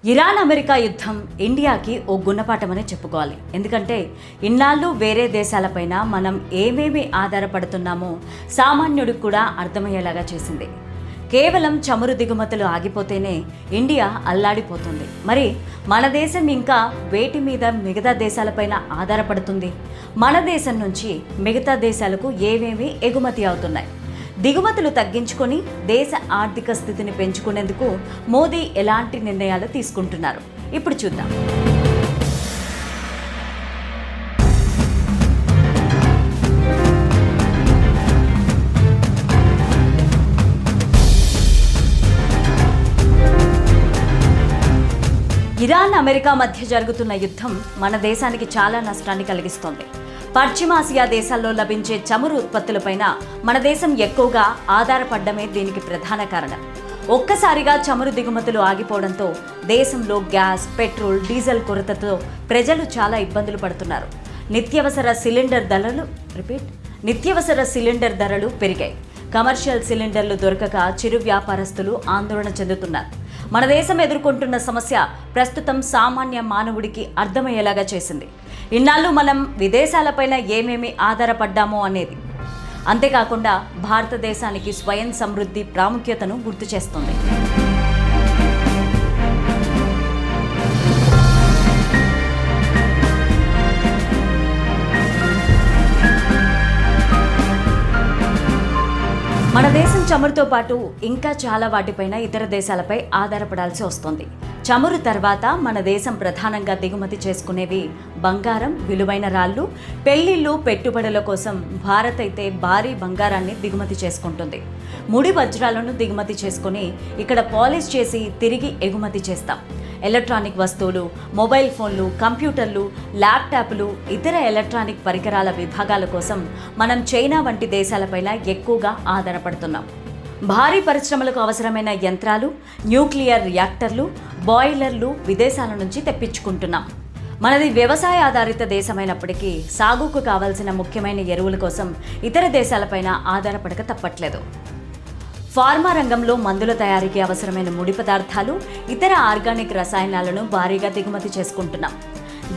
Iran America యుద్ధం ఇండియాకి ఓ గుణపాఠమని చెప్పుకోవాలి. ఎందుకంటే ఇన్నాళ్ళు వేరే దేశాలపైన మనం ఏమేమి ఆధారపడుతున్నామో సామాన్యుడికి కూడా అర్థమయ్యేలాగా చేసింది. కేవలం చమురు దిగుమతులు ఆగిపోతేనే ఇండియా అల్లాడిపోతుంది. మరి మన దేశం ఇంకా వేటి మీద మిగతా దేశాలపైన ఆధారపడుతుంది? మన దేశం నుంచి మిగతా దేశాలకు ఏమేమి ఎగుమతి అవుతున్నాయి? దిగుమతులు తగ్గించుకొని దేశ ఆర్థిక స్థితిని పెంచుకునేందుకు మోదీ ఎలాంటి నిర్ణయాలు తీసుకుంటున్నారు ఇప్పుడు చూద్దాం. ఇరాన్ అమెరికా మధ్య జరుగుతున్న యుద్ధం మన దేశానికి చాలా నష్టాన్ని కలిగిస్తోంది. పశ్చిమాసియా దేశాల్లో లభించే చమురు ఉత్పత్తులపైన మన దేశం ఎక్కువగా ఆధారపడమే దీనికి ప్రధాన కారణం. ఒక్కసారిగా చమురు దిగుమతులు ఆగిపోవడంతో దేశంలో గ్యాస్, పెట్రోల్, డీజిల్ కొరతతో ప్రజలు చాలా ఇబ్బందులు పడుతున్నారు. నిత్యావసర సిలిండర్ ధరలు పెరిగాయి. కమర్షియల్ సిలిండర్లు దొరకక చిరు వ్యాపారస్తులు ఆందోళన చెందుతున్నారు. మన దేశం ఎదుర్కొంటున్న సమస్య ప్రస్తుతం సామాన్య మానవుడికి అర్థమయ్యేలాగా చేసింది. ఇన్నాళ్ళు మనం విదేశాలపైన ఏమేమి ఆధారపడ్డామో అనేది. అంతేకాకుండా భారతదేశానికి స్వయం సమృద్ధి ప్రాముఖ్యతను గుర్తు చేస్తుంది. మన దేశం చమురుతో పాటు ఇంకా చాలా వాటిపైన ఇతర దేశాలపై ఆధారపడాల్సి వస్తుంది. చమురు తర్వాత మన దేశం ప్రధానంగా దిగుమతి చేసుకునేవి బంగారం, విలువైన రాళ్ళు, పెళ్లిళ్ళు, పెట్టుబడుల కోసం భారత్ అయితే భారీ బంగారాన్ని దిగుమతి చేసుకుంటుంది. ముడి వజ్రాలను దిగుమతి చేసుకుని ఇక్కడ పాలిష్ చేసి తిరిగి ఎగుమతి చేస్తాం. ఎలక్ట్రానిక్ వస్తువులు, మొబైల్ ఫోన్లు, కంప్యూటర్లు, ల్యాప్టాప్లు, ఇతర ఎలక్ట్రానిక్ పరికరాల విభాగాల కోసం మనం చైనా వంటి దేశాలపైన ఎక్కువగా ఆధారపడుతున్నాం. భారీ పరిశ్రమలకు అవసరమైన యంత్రాలు, న్యూక్లియర్ రియాక్టర్లు, బాయిలర్లు విదేశాల నుంచి తెప్పించుకుంటున్నాం. మనది వ్యవసాయ ఆధారిత దేశమైనప్పటికీ సాగుకు కావాల్సిన ముఖ్యమైన ఎరువుల కోసం ఇతర దేశాలపైన ఆధారపడక తప్పట్లేదు. ఫార్మా రంగంలో మందుల తయారీకి అవసరమైన ముడి పదార్థాలు, ఇతర ఆర్గానిక్ రసాయనాలను భారీగా దిగుమతి చేసుకుంటున్నాం.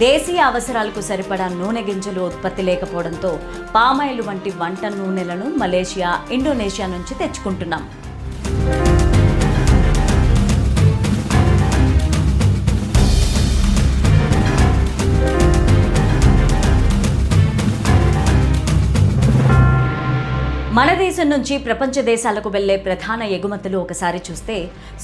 దేశీయ అవసరాలకు సరిపడా నూనె గింజలు ఉత్పత్తి లేకపోవడంతో పామాయిల్ వంటి వంట నూనెలను మలేషియా, ఇండోనేషియా నుంచి తెచ్చుకుంటున్నాం. మన దేశం నుంచి ప్రపంచ దేశాలకు వెళ్లే ప్రధాన ఎగుమతులు ఒకసారి చూస్తే,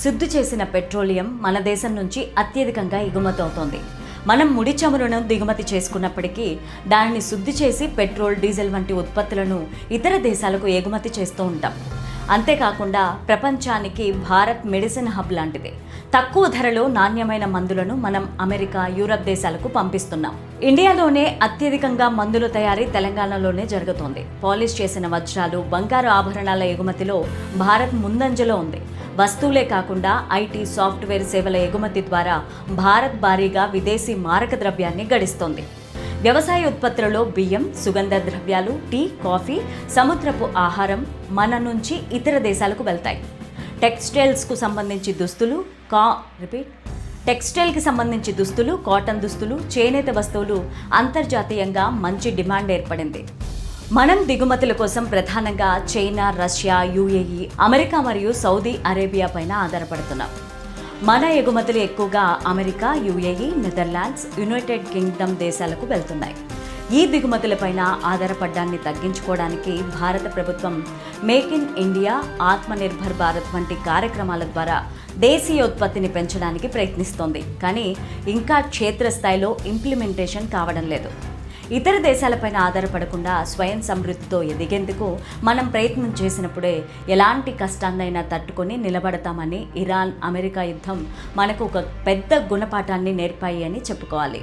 శుద్ధి చేసిన పెట్రోలియం మన దేశం నుంచి అత్యధికంగా ఎగుమతి అవుతోంది. మనం ముడి చమురును దిగుమతి చేసుకున్నప్పటికీ దానిని శుద్ధి చేసి పెట్రోల్, డీజిల్ వంటి ఉత్పత్తులను ఇతర దేశాలకు ఎగుమతి చేస్తూ ఉంటాం. అంతేకాకుండా ప్రపంచానికి భారత్ మెడిసిన్ హబ్ లాంటిది. తక్కువ ధరలో నాణ్యమైన మందులను మనం అమెరికా, యూరప్ దేశాలకు పంపిస్తున్నాం. ఇండియాలోనే అత్యధికంగా మందుల తయారీ తెలంగాణలోనే జరుగుతోంది. పాలిష్ చేసిన వజ్రాలు, బంగారు ఆభరణాల ఎగుమతిలో భారత్ ముందంజలో ఉంది. వస్తువులే కాకుండా ఐటీ, సాఫ్ట్వేర్ సేవల ఎగుమతి ద్వారా భారత్ భారీగా విదేశీ మారక ద్రవ్యాన్ని గడిస్తోంది. వ్యవసాయ ఉత్పత్తులలో బియ్యం, సుగంధ ద్రవ్యాలు, టీ, కాఫీ, సముద్రపు ఆహారం మన నుంచి ఇతర దేశాలకు వెళ్తాయి. టెక్స్టైల్కి సంబంధించి దుస్తులు, కాటన్ దుస్తులు, చేనేత వస్తువులు అంతర్జాతీయంగా మంచి డిమాండ్ ఏర్పడింది. మనం దిగుమతుల కోసం ప్రధానంగా చైనా, రష్యా, యుఏఈ, అమెరికా మరియు సౌదీ అరేబియా పైన ఆధారపడుతున్నాం. మన ఎగుమతులు ఎక్కువగా America, UAE, Netherlands, United Kingdom దేశాలకు వెళ్తున్నాయి. ఈ దిగుమతులపైన ఆధారపడ్డాన్ని తగ్గించుకోవడానికి భారత ప్రభుత్వం make in India, Atmanirbhar Bharat వంటి కార్యక్రమాల ద్వారా దేశీయ ఉత్పత్తిని పెంచడానికి ప్రయత్నిస్తోంది. కానీ ఇంకా క్షేత్రస్థాయిలో ఇంప్లిమెంటేషన్ కావడం లేదు. ఇతర దేశాలపైన ఆధారపడకుండా స్వయం సమృద్ధితో ఎదిగేందుకు మనం ప్రయత్నం చేసినప్పుడే ఎలాంటి కష్టాన్నైనా తట్టుకొని నిలబడతామని ఇరాన్ అమెరికా యుద్ధం మనకు ఒక పెద్ద గుణపాఠాన్ని నేర్పాయి అని చెప్పుకోవాలి.